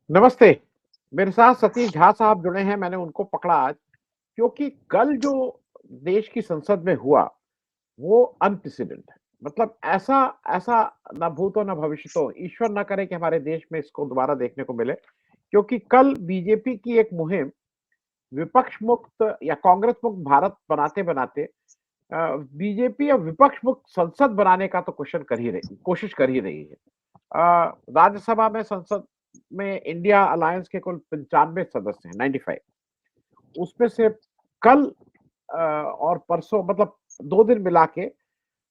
नमस्ते। मेरे साथ सतीश झा साहब जुड़े हैं, मैंने उनको पकड़ा आज क्योंकि कल जो देश की संसद में हुआ, वो अनप्रेसिडेंट है। मतलब ऐसा ऐसा ना भूतो ना भविष्यतो, ईश्वर ना करे कि हमारे देश में इसको दोबारा देखने को मिले। क्योंकि कल बीजेपी की एक मुहिम विपक्ष मुक्त या कांग्रेस मुक्त भारत बनाते-बनाते बीजेपी अब विपक्ष मुक्त संसद बनाने का तो कोशिश कर ही रही है। राज्यसभा में संसद में इंडिया अलायंस के कुल 95 सदस्य हैं, 95। उसमें से कल और परसों मतलब 2 दिन मिला के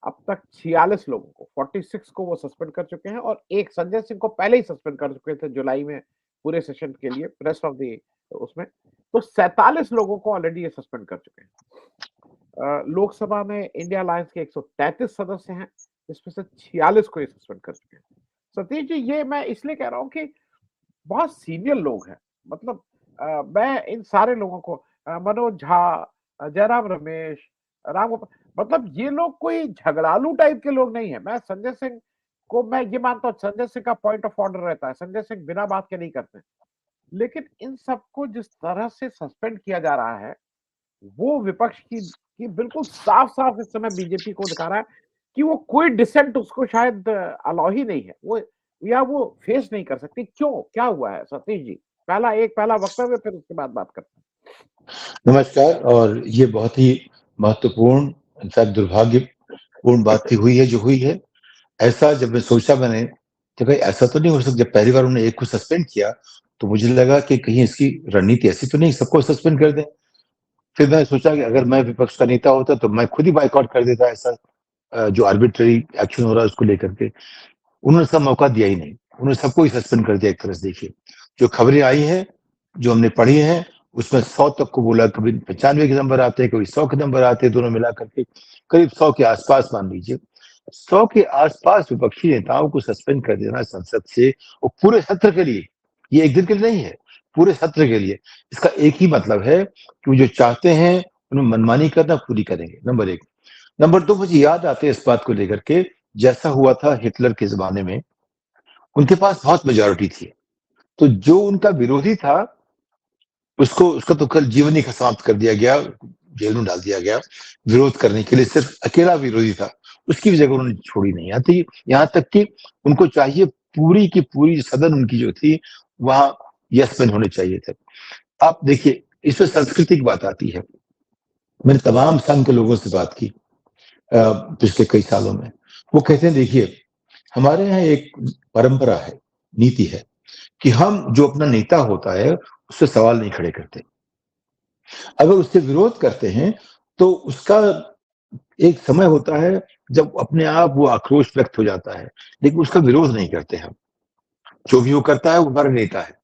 अब तक 46 लोगों को 46 को वो सस्पेंड कर चुके हैं और एक संजय सिंह को पहले ही सस्पेंड कर चुके थे जुलाई में पूरे सेशन के लिए रेस्ट ऑफ द उसमें। तो 47 लोगों को ऑलरेडी ये सस्पेंड कर चुके हैं। लोकसभा में इंडिया अलायंस के 133 सदस्य हैं, जिसमें से 46 को ये सस्पेंड कर चुके हैं। सतीश जी, ये मैं इसलिए कह रहा हूँ कि बहुत सीनियर लोग हैं। मतलब मैं इन सारे लोगों को मनोज झा, जयराम रमेश, मतलब ये लोग कोई झगड़ालू टाइप के लोग नहीं है। मैं संजय सिंह को मैं ये मानता हूँ, संजय सिंह का पॉइंट ऑफ ऑर्डर रहता है, संजय सिंह बिना बात के नहीं करते। लेकिन इन सबको जिस तरह से सस्पेंड किया जा रहा है, वो विपक्ष की बिल्कुल साफ-साफ इस समय बीजेपी को दिखा रहा है कि वो कोई डिसेंट उसको शायद अलाउ ही नहीं है। वो या वो फेस नहीं कर सकती। क्यों? क्या हुआ है सतीश जी? पहला वक्तव्य, फिर उसके बाद बात करते हैं। नमस्कार। और ये बहुत ही महत्वपूर्ण, इनफैक्ट दुर्भाग्यपूर्ण बात ही हुई है जो हुई है। ऐसा जब मैं सोचा मैंने कि भाई ऐसा तो नहीं हो सकता। जब पहली बार उन्होंने एक को सस्पेंड किया तो मुझे लगा कि कहीं इसकी रणनीति ऐसी तो नहीं सबको सस्पेंड कर दें। फिर मैंने सोचा कि अगर मैं विपक्ष का नेता होता तो मैं खुद ही बाइकआउट कर देता ऐसा जो आर्बिट्ररी एक्शन हो रहा है उसको लेकर के। उन्होंने इसका मौका दिया ही नहीं, उन्होंने सबको ही सस्पेंड कर दिया एक तरह से। देखिए जो खबरें आई हैं, जो हमने पढ़ी हैं, उसमें 100 तक को बोला, कभी 95 के नंबर आते हैं, कभी 100 के नंबर आते हैं, दोनों मिला करके करीब 100 के आसपास मान लीजिए। 100 के आसपास विपक्षी नेताओं को सस्पेंड कर देना संसद से, और पूरे सत्र के लिए, ये एक दिन के लिए नहीं है, पूरे सत्र के लिए। इसका एक ही मतलब है कि वो जो चाहते हैं उन्हें मनमानी करना पूरी करेंगे, नंबर एक। नंबर दो, मुझे याद आते हैं इस बात को लेकर के, जैसा हुआ था हिटलर के जमाने में, उनके पास बहुत मेजोरिटी थी। तो जो उनका विरोधी था उसको, उसका तो कल जीवन ही समाप्त कर दिया गया, जेल में डाल दिया गया। विरोध करने के लिए सिर्फ अकेला विरोधी था, उसकी भी जगह उन्होंने छोड़ी नहीं आती। यहाँ तक कि उनको चाहिए पूरी की पूरी सदन उनकी जो थी वहां यस मैन होने चाहिए थे। आप देखिए इसमें संस्कृति की बात आती है। मैंने तमाम संघ के लोगों से बात की पिछले कई सालों में। वो कहते हैं देखिए हमारे यहाँ एक परंपरा है, नीति है कि हम जो अपना नेता होता है उससे सवाल नहीं खड़े करते। अगर उससे विरोध करते हैं तो उसका एक समय होता है जब अपने आप वो आक्रोश व्यक्त हो जाता है, लेकिन उसका विरोध नहीं करते हम। जो भी वो करता है वो हमारा नेता है।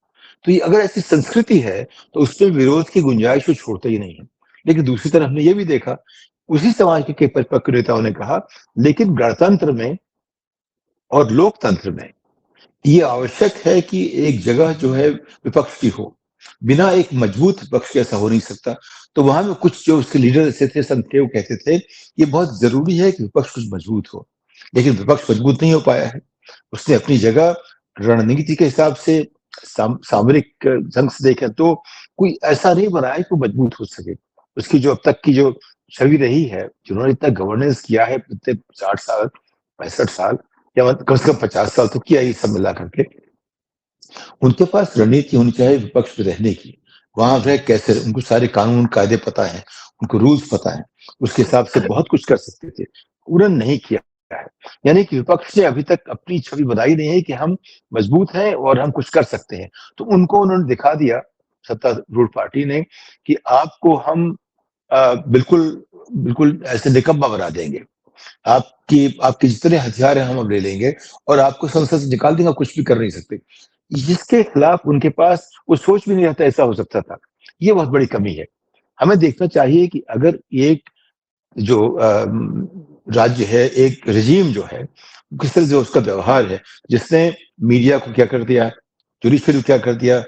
तो ये अगर ऐसी संस्कृति है तो उसमें विरोध की गुंजाइश वो छोड़ते ही नहीं है। लेकिन दूसरी तरफ हमने ये भी देखा, उसी समाज के परिपक्व नेताओं ने कहा लेकिन गणतंत्र में और लोकतंत्र में ये आवश्यक है कि एक जगह जो है विपक्ष की हो। बिना एक मजबूत विपक्ष के ऐसा हो नहीं सकता। तो वहां में कुछ जो उसके लीडर ऐसे थे, संत थे, वो कहते थे ये बहुत जरूरी है कि विपक्ष कुछ मजबूत हो। लेकिन विपक्ष मजबूत नहीं हो पाया है। उसने अपनी जगह रणनीति के हिसाब से सामरिक ढंग से देखें तो कोई ऐसा नहीं बना है कि वो मजबूत हो सके। उसकी जो अब तक की जो छवि रही है, जिन्होंने इतना गवर्नेंस किया है इतने 60 साल, 65 साल, या कम से कम 50 साल तो किया ही सब मिला करके, उनके पास रणनीति होनी चाहिए विपक्ष में रहने की। वहां रह कैसे, उनको सारे कानून कायदे पता है, उनको रूल्स पता है, उसके हिसाब से बहुत कुछ कर सकते थे। उन्होंने नहीं किया है। यानी कि विपक्ष ने अभी तक अपनी छवि बनाई नहीं है कि हम मजबूत हैं और हम कुछ कर सकते हैं। तो उनको उन्होंने दिखा दिया, सत्तारूढ़ पार्टी ने, कि आपको हम बिल्कुल बिल्कुल ऐसे निकम्मा बना देंगे। आपके जितने हथियार हैं हम अब ले लेंगे और आपको संसद से निकाल देंगे, कुछ भी कर नहीं सकते। जिसके खिलाफ उनके पास वो सोच भी नहीं रहता ऐसा हो सकता था। ये बहुत बड़ी कमी है। हमें देखना चाहिए कि अगर एक जो राज्य है, एक रजीम जो है, किस तरह से उसका व्यवहार है, जिसने मीडिया को क्या कर दिया, जुडिशरी को क्या कर दिया,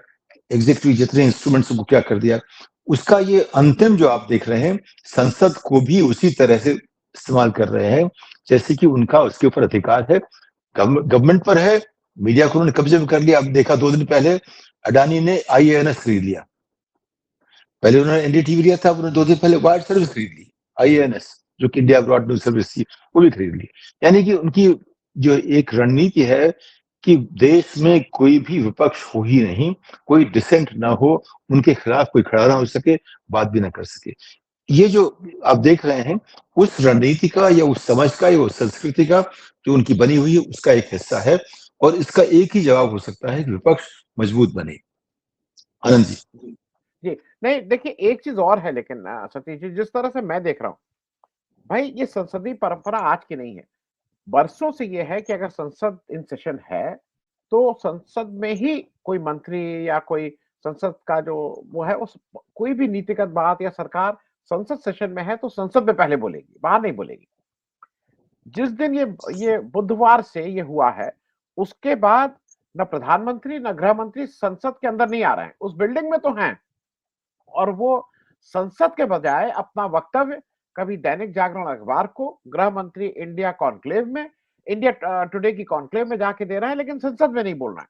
एग्जीक्यूटिव जितने इंस्ट्रूमेंट्स को क्या कर दिया, उसका ये अंतिम जो आप देख रहे हैं, संसद को भी उसी तरह से इस्तेमाल कर रहे हैं जैसे कि उनका उसके ऊपर अधिकार है, गवर्नमेंट पर है, मीडिया को उन्होंने कब्जे में कर लिया। अब देखा 2 दिन पहले अडानी ने आईएएनएस खरीद लिया। पहले उन्होंने एनडीटीवी लिया था, उन्होंने 2 दिन पहले वायर सर्विस खरीद ली, आईएएनएस, जो कि इंडिया ब्रॉड न्यूज सर्विस थी, वो भी खरीद ली। यानी कि उनकी जो एक रणनीति है कि देश में कोई भी विपक्ष हो ही नहीं, कोई डिसेंट ना हो, उनके खिलाफ कोई खड़ा ना हो सके, बात भी ना कर सके। ये जो आप देख रहे हैं, उस रणनीति का या उस समझ का या उस संस्कृति का जो उनकी बनी हुई है, उसका एक हिस्सा है। और इसका एक ही जवाब हो सकता है कि विपक्ष मजबूत बने। आनंद जी। जी, नहीं देखिए एक चीज और है, लेकिन सतीश जी, जिस तरह से मैं देख रहा हूँ, भाई ये संसदीय परंपरा आज की नहीं है, बरसों से ये है कि अगर संसद इन सेशन है तो संसद में ही कोई मंत्री या कोई संसद का जो वो है, उस कोई भी नीतिगत बात या सरकार संसद सेशन में है तो संसद में पहले बोलेगी, बाहर नहीं बोलेगी। जिस दिन ये बुधवार से ये हुआ है, उसके बाद न प्रधानमंत्री न गृह मंत्री संसद के अंदर नहीं आ रहे हैं, उस बिल्डिंग में तो हैं, और वो संसद के बजाय अपना वक्तव्य कभी दैनिक जागरण अखबार को, गृह मंत्री इंडिया कॉन्क्लेव में, इंडिया टुडे की कॉन्क्लेव में जाके दे रहा है, लेकिन संसद में नहीं बोल रहा है।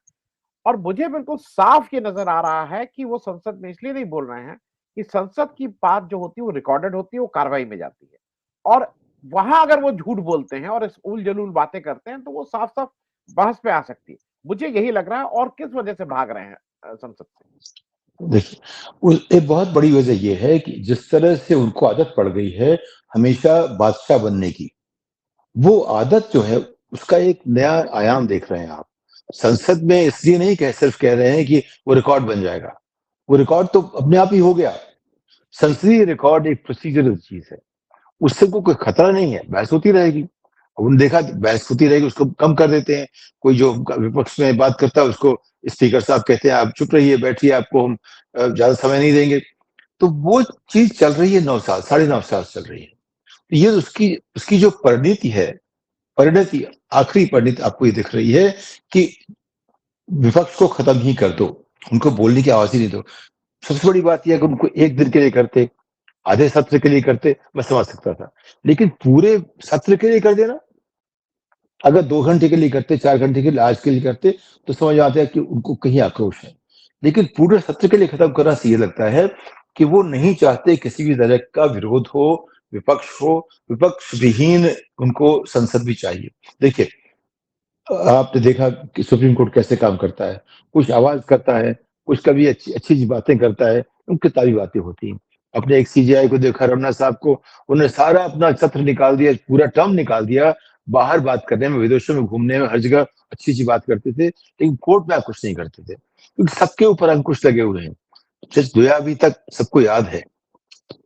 और मुझे बिल्कुल साफ ये नजर आ रहा है कि वो संसद में इसलिए नहीं बोल रहे हैं कि संसद की बात जो होती है वो रिकॉर्डेड होती है, वो कार्रवाई में जाती है, और वहां अगर वो झूठ बोलते हैं और इस उल जलूल बातें करते हैं तो वो साफ साफ बहस पे आ सकती है। मुझे यही लग रहा है, और किस वजह से भाग रहे हैं संसद से। देखिए, एक बहुत बड़ी वजह ये है कि जिस तरह से उनको आदत पड़ गई है हमेशा बादशाह बनने की, वो आदत जो है उसका एक नया आयाम देख रहे हैं आप। संसद में इसलिए नहीं कह सिर्फ कह रहे हैं कि वो रिकॉर्ड बन जाएगा, वो रिकॉर्ड तो अपने आप ही हो गया। संसदीय रिकॉर्ड एक प्रोसीजरल चीज है, उससे कोई खतरा नहीं है, बहस होती रहेगी। अब उन्होंने देखा कि बहस होती रहेगी, उसको कम कर देते हैं। कोई जो विपक्ष में बात करता है उसको स्पीकर साहब कहते हैं आप चुप रहिए, बैठिए, आपको हम ज्यादा समय नहीं देंगे। तो वो चीज चल रही है 9 साल, 9.5 साल चल रही है। तो ये उसकी उसकी जो परिणति है, परिणति, आखिरी परिणति आपको ये दिख रही है कि विपक्ष को खत्म ही कर दो, उनको बोलने की आवाज ही नहीं दो। सबसे बड़ी बात यह है कि उनको एक दिन के लिए करते, आधे सत्र के लिए करते, मैं समझ सकता था, लेकिन पूरे सत्र के लिए कर देना, अगर 2 घंटे के लिए करते, 4 घंटे के लिए, आज के लिए करते, तो समझ आता है कि उनको कहीं आक्रोश है। लेकिन पूरे सत्र के लिए खत्म करना से ये लगता है कि वो नहीं चाहते किसी भी तरह का विरोध हो, विपक्ष हो, विपक्ष विहीन उनको संसद भी चाहिए। देखिए, आपने देखा कि सुप्रीम कोर्ट कैसे काम करता है, कुछ आवाज करता है, कुछ कभी अच्छी अच्छी बातें करता है, किताबी बातें होती हैं। अपने एक सीजेआई को देखा, रमना साहब को, उन्होंने सारा अपना सत्र निकाल दिया, पूरा टर्म निकाल दिया बाहर बात करने में, विदेशों में घूमने में, हर जगह अच्छी अच्छी बात करते थे, लेकिन कोर्ट में आप कुछ नहीं करते थे, क्योंकि सबके ऊपर अंकुश लगे हुए हैं। जज दया अभी तक सबको याद है,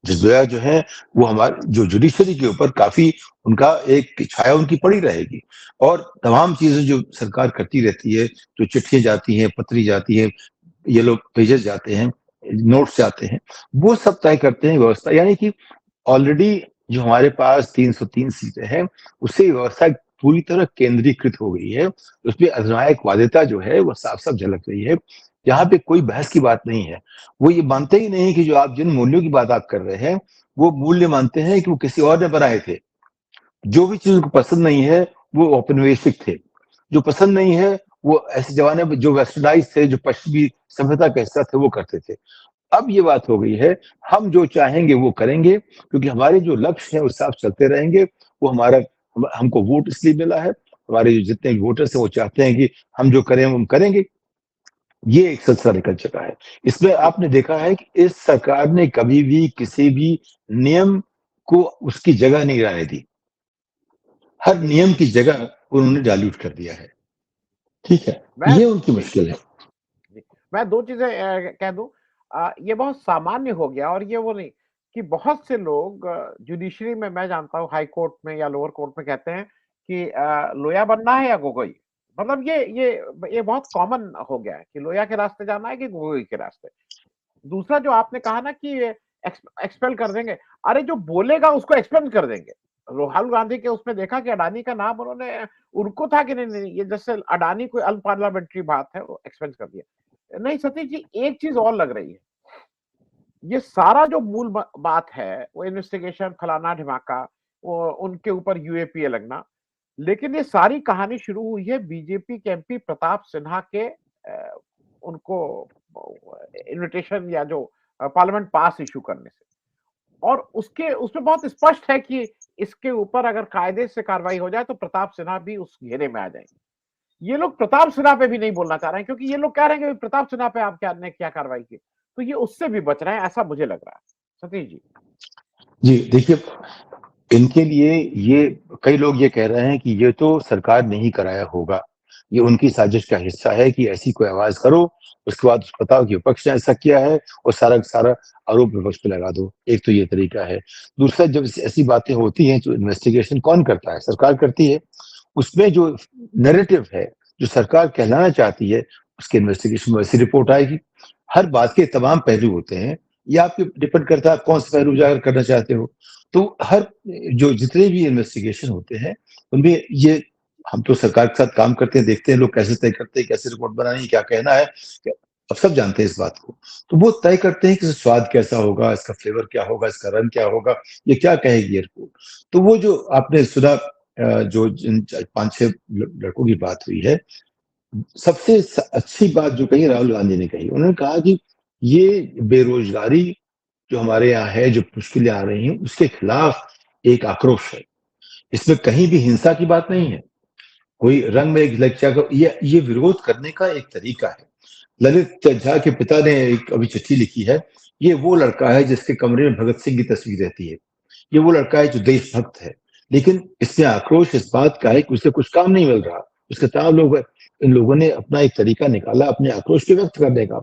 जज जो है वो हमारे जो जुडिशरी के ऊपर काफी उनका एक छाया उनकी पड़ी रहेगी। और तमाम चीजें जो सरकार करती रहती है, जो चिट्ठियां जाती हैं, पत्री जाती है, ये लोग पेजेस जाते हैं, नोट्स जाते हैं, वो सब तय करते हैं व्यवस्था। यानी कि ऑलरेडी जो हमारे पास 303 सीटें हैं, उससे व्यवस्था पूरी तरह केंद्रीकृत हो गई है। उसमें अधिनायक वादिता जो है वो साफ साफ झलक रही है। यहाँ पे कोई बहस की बात नहीं है। वो ये मानते ही नहीं कि जो आप जिन मूल्यों की बात आप कर रहे हैं, वो मूल्य मानते हैं कि वो किसी और ने बनाए थे। जो भी चीज उनको पसंद नहीं है वो औपनिवेशिक थे, जो पसंद नहीं है वो ऐसे जमाने में जो वेस्टर्नाइज थे, जो पश्चिमी सभ्यता का हिस्सा थे, वो करते थे। अब ये बात हो गई है, हम जो चाहेंगे वो करेंगे, क्योंकि हमारे जो लक्ष्य हैं उस साथ चलते रहेंगे। वो हमको वोट इसलिए मिला है, हमारे जो जितने वोटर्स हैं वो चाहते हैं कि हम जो करें हम करेंगे। ये एक सिलसिला निकल चुका है। इसमें आपने देखा है कि इस सरकार ने कभी भी किसी भी नियम को उसकी जगह नहीं रहने दी, हर नियम की जगह उन्होंने डाइल्यूट कर दिया है। ठीक है, मैं ये उनकी मुश्किल है। जी, मैं 2 चीज़ें कह दूँ। ये बहुत सामान्य हो गया, और ये वो नहीं कि बहुत से लोग जुडिशरी में, मैं जानता हूँ हाई कोर्ट में या लोअर कोर्ट में कहते हैं कि लोया बनना है या गोगोई। मतलब ये बहुत कॉमन हो गया है कि लोया के रास्ते जाना है कि गोगोई के रास्ते। दूसरा जो आपने कहा ना कि एक्सपेल कर देंगे, अरे जो बोलेगा उसको एक्सपेल कर देंगे। राहुल गांधी के उसमें देखा कि अडानी का नाम उन्होंने, उनको था कि नहीं नहीं ये जैसे अडानी कोई अनपार्लियामेंट्री बात है, वो एक्सपेल कर दिया। नहीं सतीश जी, एक चीज और लग रही है, ये सारा जो मूल बात है वो इन्वेस्टिगेशन फलाना ढिमाका, वो उनके ऊपर यूएपीए लगना, लेकिन ये सारी कहानी शुरू हुई है बीजेपी के एमपी प्रताप सिन्हा के उनको इनविटेशन या जो पार्लियामेंट पास इश्यू करने से, और उसके उसमें बहुत स्पष्ट है कि इसके ऊपर अगर कायदे से कार्रवाई हो जाए तो प्रताप सिन्हा भी उस घेरे में आ जाएंगे। ये लोग प्रताप सिन्हा पे भी नहीं बोलना चाह रहे हैं, क्योंकि ये लोग कह रहे हैं कि प्रताप सिन्हा पे आप क्या ने क्या कार्रवाई की, तो ये उससे भी बच रहे हैं, ऐसा मुझे लग रहा है। सतीश जी। जी, देखिए, इनके लिए ये कई लोग ये कह रहे हैं कि ये तो सरकार ने ही कराया होगा। ये उनकी साजिश का हिस्सा है कि ऐसी कोई आवाज़ करो, उसके बाद बताओ कि विपक्ष ने ऐसा किया है और सारा का सारा आरोप विपक्ष पे लगा दो। एक तो ये तरीका है। दूसरा, जब ऐसी बातें होती हैं तो इन्वेस्टिगेशन कौन करता है? सरकार करती है। उसमें जो नैरेटिव है, जो सरकार कहलाना चाहती है, उसके इन्वेस्टिगेशन में वैसी रिपोर्ट आएगी। हर बात के तमाम पहलू होते हैं। ये आप पे डिपेंड करता है आप कौन सा पहलू उजागर करना चाहते हो। तो हर जो जितने भी इन्वेस्टिगेशन होते हैं, उनमें ये हम तो सरकार के साथ काम करते हैं, देखते हैं लोग कैसे तय करते हैं, कैसे रिपोर्ट बनानी है, क्या कहना है। अब सब जानते हैं इस बात को। तो वो तय करते हैं कि स्वाद कैसा होगा, इसका फ्लेवर क्या होगा, इसका रंग क्या होगा, ये क्या कहेगी ये रिपोर्ट। तो वो जो आपने सुना जो जिन 5-6 लड़कों की बात हुई है, सबसे अच्छी बात जो कही राहुल गांधी ने कही, उन्होंने कहा कि ये बेरोजगारी जो हमारे यहाँ है, जो मुश्किलें आ रही हैं, उसके खिलाफ एक आक्रोश है। इसमें कहीं भी हिंसा की बात नहीं है। कोई रंग में एक लज्जा का ये विरोध करने का एक तरीका है। ललित झा के पिता ने एक अभी चिट्ठी लिखी है। ये वो लड़का है जिसके कमरे में भगत सिंह की तस्वीर रहती है। ये वो लड़का है जो देशभक्त है। लेकिन इसमें आक्रोश इस बात का है कि उसे कुछ काम नहीं मिल रहा। उसके तमाम लोग, इन लोगों ने अपना एक तरीका निकाला अपने आक्रोश को व्यक्त करने का।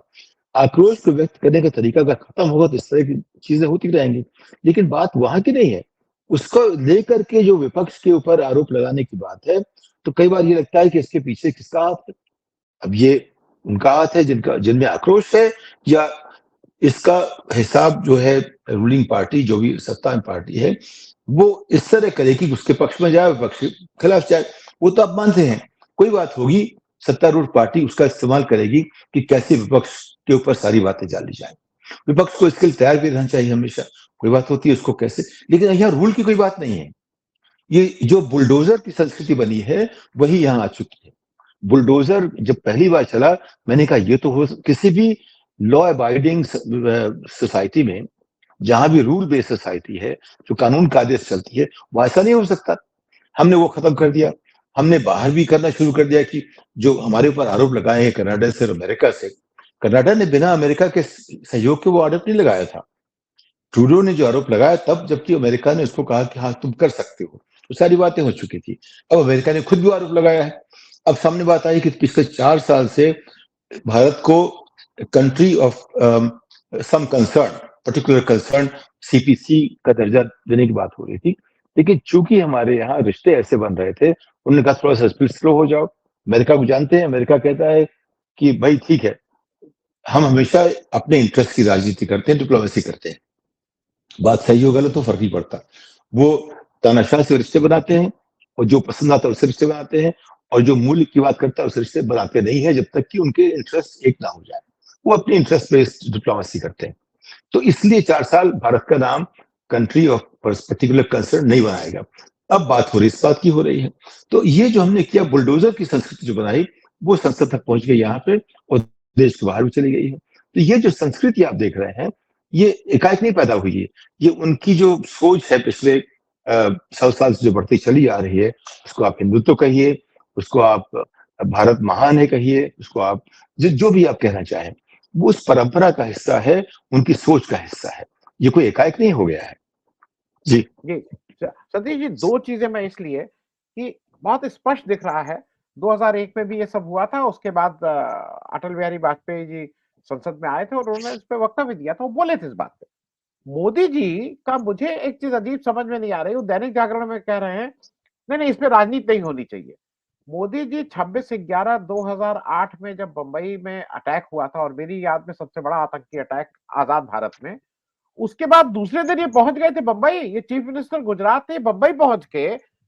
आक्रोश को व्यक्त करने का तरीका अगर खत्म होगा तो इस तरह की चीजें होती रहेंगी। लेकिन बात वहां की नहीं है। उसको लेकर के जो विपक्ष के ऊपर आरोप लगाने की बात है, तो कई बार ये लगता है कि इसके पीछे किसका हाथ है। अब ये उनका हाथ है जिनका जिनमें आक्रोश है, या इसका हिसाब जो है रूलिंग पार्टी, जो भी सत्ता में पार्टी है, वो इस तरह करे कि उसके पक्ष में जाए, विपक्ष के खिलाफ जाए। वो तो आप मानते हैं कोई बात होगी, सत्तारूढ़ पार्टी उसका इस्तेमाल करेगी कि कैसे विपक्ष के ऊपर सारी बातें डाली जाए। विपक्ष को इसके लिए तैयार भी रहना चाहिए हमेशा। कोई बात होती है उसको कैसे, लेकिन यहाँ रूल की कोई बात नहीं है। ये जो बुलडोजर की संस्कृति बनी है, वही यहाँ आ चुकी है। बुलडोजर जब पहली बार चला, मैंने कहा ये तो हो किसी भी लॉ अबाइडिंग सोसाइटी में, जहां भी रूल बेस्ड सोसाइटी है, जो कानून का आदेश चलती है, वो ऐसा नहीं हो सकता। हमने वो खत्म कर दिया। हमने बाहर भी करना शुरू कर दिया कि जो हमारे ऊपर आरोप लगाए हैं कनाडा से और अमेरिका से, कनाडा ने बिना अमेरिका के सहयोग के वो आरोप नहीं लगाया था। ट्रूडो ने जो आरोप लगाया तब, जबकि अमेरिका ने उसको कहा कि हाँ तुम कर सकते हो, तो सारी बातें हो चुकी थी। अब अमेरिका ने खुद भी आरोप लगाया है। अब सामने बात आई कि पिछले 4 साल से भारत को country of some concern, particular concern, CPC का दर्जा देने की बात हो रही थी। लेकिन चूंकि हमारे यहाँ रिश्ते ऐसे बन रहे थे, उन्होंने कहा थोड़ा सा स्पीड स्लो हो जाओ। अमेरिका को जानते हैं, अमेरिका कहता है कि भाई ठीक है, हम हमेशा अपने इंटरेस्ट की राजनीति करते हैं, डिप्लोमेसी करते हैं। बात सही हो गलत हो फर्क नहीं पड़ता। वो तानाशाह से रिश्ते बनाते हैं, और जो पसंद आता है उससे रिश्ते बनाते हैं, और जो मूल्य की बात करता है उससे रिश्ते बनाते नहीं है, जब तक कि उनके इंटरेस्ट एक ना हो जाए। वो अपनी इंटरेस्ट बेस्ड डिप्लोमेसी करते हैं। तो इसलिए 4 साल भारत का नाम कंट्री ऑफ पर्टिकुलर कंसर्न नहीं बनाएगा। अब बात हो रही, इस बात की हो रही है। तो ये जो हमने किया, बुलडोजर की संस्कृति जो बनाई, वो संसद तक पहुंच गई यहाँ पे, और देश के बाहर भी चली गई है। तो ये जो संस्कृति आप देख रहे हैं, ये एकाएक नहीं पैदा हुई है। ये उनकी जो सोच है पिछले 100 साल से जो बढ़ती चली आ रही है, उसको आप हिंदुत्व कहिए, उसको आप भारत महान है कहिए, उसको आप जो भी आप कहना चाहें, वो उस परंपरा का हिस्सा है, उनकी सोच का हिस्सा है। ये कोई एकाएक नहीं हो गया है। जी। जी, सतीश जी, 2 चीज़ें मैं इसलिए कि बहुत स्पष्ट दिख रहा है, 2001 में भी ये सब हुआ था, उसके बाद अटल बिहारी वाजपेयी जी संसद में आए थे और उन्होंने इस पे वक्तव्य दिया था, वो बोले थे इस बात पे। मोदी जी का मुझे एक चीज़ अजीब समझ में नहीं आ रही, वो दैनिक जागरण में कह रहे हैं, नहीं, इसमें राजनीति नहीं होनी चाहिए। मोदी जी 26/11/2008 में जब बंबई में अटैक हुआ था, और मेरी याद में सबसे बड़ा आतंकी अटैक आज़ाद भारत में, उसके बाद दूसरे दिन ये पहुंच गए थे बंबई, ये चीफ मिनिस्टर गुजरात थे, बंबई पहुंच के,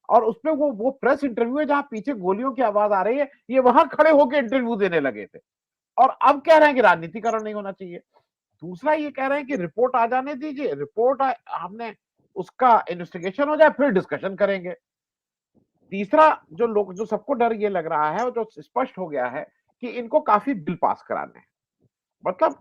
और उसमें वो प्रेस इंटरव्यू है जहां पीछे गोलियों की आवाज आ रही है, ये वहां खड़े होकर इंटरव्यू देने लगे थे, और अब कह रहे हैं कि राजनीतिकरण नहीं होना चाहिए। दूसरा ये कह रहे हैं कि रिपोर्ट आ जाने दीजिए, रिपोर्ट हमने उसका इन्वेस्टिगेशन हो जाए फिर डिस्कशन करेंगे। तीसरा जो सबको डर ये लग रहा है और जो स्पष्ट हो गया है कि इनको काफी बिल पास कराने हैं। मतलब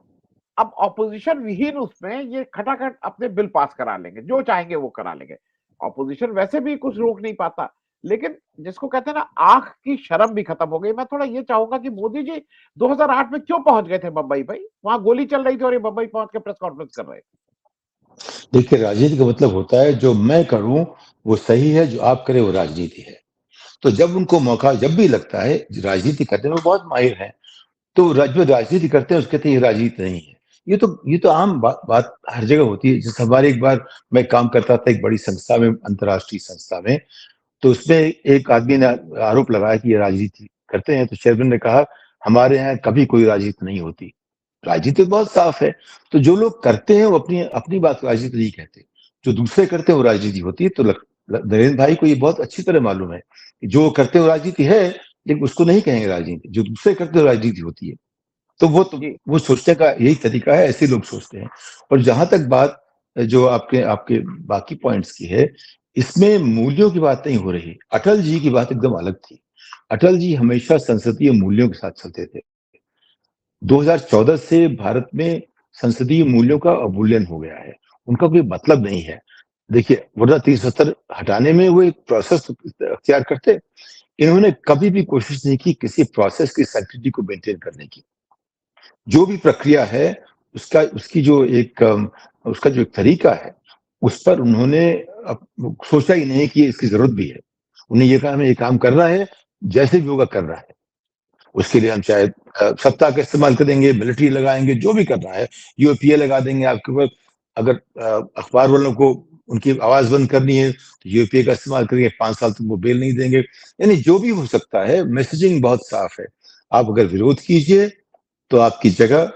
अब ऑपोजिशन विहीन उसमें ये खटाखट अपने बिल पास करा लेंगे, जो चाहेंगे वो करा लेंगे। ऑपोजिशन वैसे भी कुछ रोक नहीं पाता, लेकिन जिसको कहते हैं ना, आंख की शर्म भी खत्म हो गई। मैं थोड़ा ये चाहूंगा कि मोदी जी 2008 में क्यों पहुंच गए थे बम्बई भाई? वहां गोली चल रही थी और ये बम्बई पहुंच के प्रेस कॉन्फ्रेंस कर रहे थे। देखिए, राजनीति का मतलब होता है जो मैं करूं वो सही है, जो आप करें वो राजनीति है। तो जब उनको मौका जब भी लगता है, राजनीति करने में बहुत माहिर हैं, तो जो राजनीति करते हैं उसके कहते हैं ये राजनीति नहीं है। ये तो आम बात हर जगह होती है। जैसे हमारे एक बार मैं काम करता था एक बड़ी संस्था में, अंतर्राष्ट्रीय संस्था में, तो उसमें एक आदमी ने आरोप लगाया कि ये राजनीति करते हैं। तो चेयरमैन ने कहा, हमारे यहाँ कभी कोई राजनीति नहीं होती, राजनीति बहुत साफ है। तो जो लोग करते हैं वो अपनी अपनी बात राजनीति नहीं कहते, जो दूसरे करते हैं वो राजनीति होती है। तो नरेंद्र भाई को ये बहुत अच्छी तरह मालूम है कि जो करते हो राजनीति है, लेकिन उसको नहीं कहेंगे राजनीति, जो दूसरे करते हो राजनीति होती है। तो जी वो सोचने का यही तरीका है, ऐसे लोग सोचते हैं। और जहां तक बात जो आपके आपके बाकी पॉइंट्स की है, इसमें मूल्यों की बात नहीं हो रही। अटल जी की बात एकदम अलग थी। अटल जी हमेशा संसदीय मूल्यों के साथ चलते थे। 2014 से भारत में संसदीय मूल्यों का अवमूल्यन हो गया है, उनका कोई मतलब नहीं है। देखिए, वरना 370 हटाने में वो एक प्रोसेस अख्तियार करते। इन्होंने कभी भी कोशिश नहीं की किसी प्रोसेस की सैंक्टिटी को मेंटेन करने की। जो भी प्रक्रिया है उसका उसकी जो एक उसका जो एक तरीका है, उस पर उन्होंने सोचा ही नहीं कि इसकी जरूरत भी है। उन्हें ये कहा हमें ये काम करना है, जैसे भी होगा करना है। उसके लिए हम चाहे सत्ता का इस्तेमाल करेंगे, मिलिट्री लगाएंगे, जो भी करना है, यूएपीए लगा देंगे आपके ऊपर। अगर अखबार वालों को उनकी आवाज बंद करनी है तो यूएपीए का इस्तेमाल करेंगे, 5 साल तक वो बेल नहीं देंगे। यानी जो भी हो सकता है, मैसेजिंग बहुत साफ है। आप अगर विरोध कीजिए तो आपकी जगह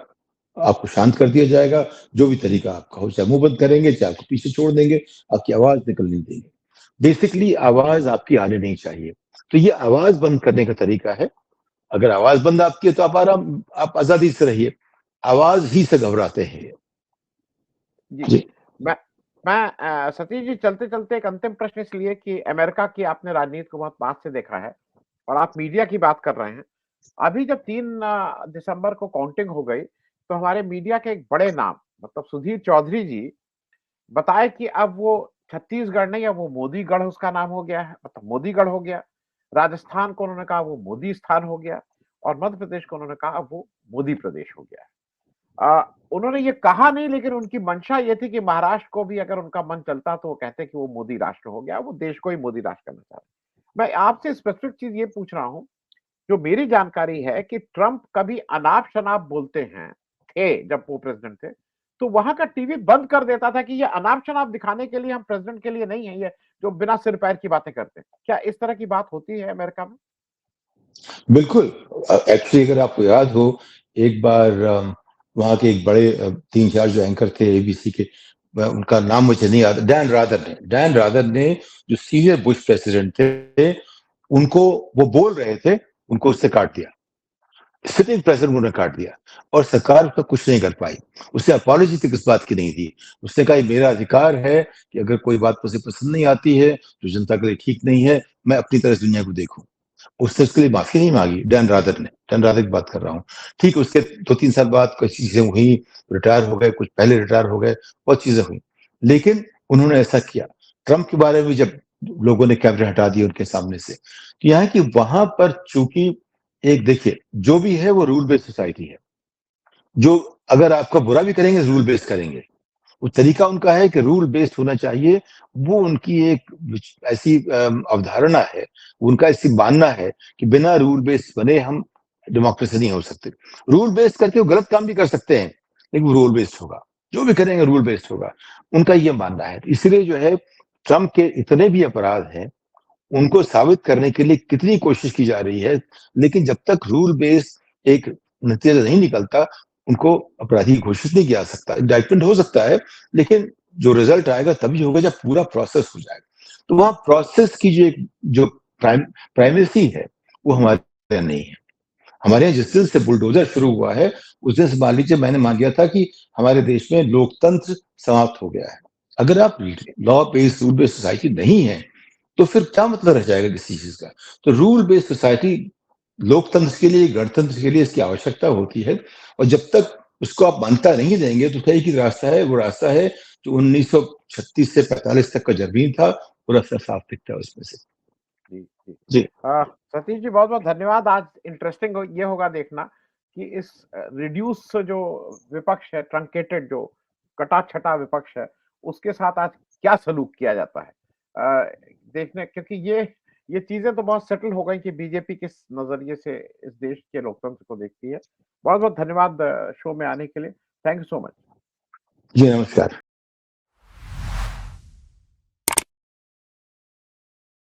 आपको शांत कर दिया जाएगा, जो भी तरीका आपका हो, चाहे मुंह बंद करेंगे, चाहे आपको पीछे छोड़ देंगे, आपकी आवाज निकल नहीं देंगे। बेसिकली आवाज आपकी आने नहीं चाहिए। तो ये आवाज बंद करने का तरीका है। अगर आवाज बंद आपकी है तो आप आजादी से रहिए। आवाज ही से घबराते हैं। जी। जी। मैं मैं सतीश जी, चलते चलते एक अंतिम प्रश्न, इसलिए कि अमेरिका की आपने राजनीति को बहुत पास से देखा है और आप मीडिया की बात कर रहे हैं। अभी जब 3 दिसंबर को काउंटिंग हो गई, तो हमारे मीडिया के एक बड़े नाम, मतलब सुधीर चौधरी जी, बताए कि अब वो छत्तीसगढ़ नहीं, अब वो मोदीगढ़ उसका नाम हो गया है, मतलब मोदीगढ़ हो गया। राजस्थान को उन्होंने कहा वो मोदी स्थान हो गया, और मध्य प्रदेश को उन्होंने कहा अब वो मोदी प्रदेश हो गया है। उन्होंने ये कहा नहीं, लेकिन उनकी मंशा ये थी कि महाराष्ट्र को भी अगर उनका मन चलता तो वो कहते कि वो मोदी राष्ट्र हो गया, वो देश को ही मोदी राष्ट्र करना चाहते। मैं आपसे स्पेसिफिक चीज ये पूछ रहा हूं, जो मेरी जानकारी है कि ट्रंप कभी अनाप शनाप बोलते हैं, थे जब वो प्रेसिडेंट थे, तो वहां का टीवी बंद कर देता था कि ये अनाप शनाप दिखाने के लिए, हम प्रेसिडेंट के लिए नहीं है, ये जो बिना सिर पैर की बातें करते हैं। क्या इस तरह की बात होती है अमेरिका में? बिल्कुल। एक्चुअली अगर आपको याद हो, एक बार वहाँ के एक बड़े 3-4 जो एंकर थे एबीसी के, उनका नाम मुझे नहीं याद, डैन रादर ने जो सीनियर बुश प्रेसिडेंट थे, उनको वो बोल रहे थे, उनको उससे काट दिया। सिटिंग प्रेसिडेंट उन्होंने काट दिया और सरकार उसका कुछ नहीं कर पाई। उसने अपॉलॉजी तक इस बात की नहीं दी। उसने कहा ये मेरा अधिकार है कि अगर कोई बात मुझे पसंद नहीं आती है, जो जनता के लिए ठीक नहीं है, मैं अपनी तरह से दुनिया को देखूं। उसने उसके लिए माफी नहीं मांगी। डैन रादर की बात कर रहा हूँ। ठीक उसके 2-3 साल बाद कुछ चीजें हुई, रिटायर हो गए, कुछ पहले रिटायर हो गए, बहुत चीजें हुई, लेकिन उन्होंने ऐसा किया। ट्रंप के बारे में जब लोगों ने कैमरे हटा दिए उनके सामने से, तो यहाँ की वहां पर चूंकि एक देखिए, जो भी है वो रूल बेस्ड सोसाइटी है। जो अगर आपका बुरा भी करेंगे, रूल बेस्ड करेंगे। वो तरीका उनका है कि रूल बेस्ड होना चाहिए। वो उनकी एक ऐसी अवधारणा है, उनका ऐसी मानना है कि बिना रूल बेस्ड बने हम डेमोक्रेसी नहीं हो सकते। रूल बेस्ड करके वो गलत काम भी कर सकते हैं, लेकिन वो रूल बेस्ड होगा। जो भी करेंगे रूल बेस्ड होगा, उनका ये मानना है। इसलिए जो है, ट्रंप के इतने भी अपराध हैं, उनको साबित करने के लिए कितनी कोशिश की जा रही है, लेकिन जब तक रूल बेस्ड एक नतीजा नहीं निकलता, उनको अपराधी घोषित नहीं किया जा सकता। इंडाइटमेंट हो सकता है, लेकिन जो रिजल्ट आएगा तभी होगा जब पूरा प्रोसेस हो जाएगा। तो वहां प्रोसेस की जो प्राइमेसी है, वो हमारे यहाँ नहीं है। हमारे यहाँ जिस दिन से बुलडोजर शुरू हुआ है, उस दिन से मान लीजिए मैंने मान लिया था कि हमारे देश में लोकतंत्र समाप्त हो गया है। अगर आप law based rule based society नहीं है, तो फिर क्या मतलब रह जाएगा किसी चीज का? तो रूल बेस्ड सोसाइटी लोकतंत्र के लिए, गणतंत्र के लिए इसकी आवश्यकता होती है, और जब तक उसको आप मान्यता नहीं देंगे तो एक ही रास्ता है, वो रास्ता है जो 1936 से 45 तक का जर्नीन था, वो रास्ता साफ दिखता है उसमें से। जी, जी। जी। सतीश जी बहुत-बहुत धन्यवाद। आज इंटरेस्टिंग ये होगा देखना कि इस रिड्यूस जो विपक्ष है, ट्रंकेटेड जो कटा-छटा विपक्ष है, उसके साथ आज क्या सलूक किया जाता है। देखने क्योंकि ये चीज़ें तो बहुत सेटल हो गई कि बीजेपी किस नज़रिए से इस देश के लोकतंत्र को देखती है। बहुत-बहुत धन्यवाद शो में आने के लिए। Thank you so much. जी, नमस्कार।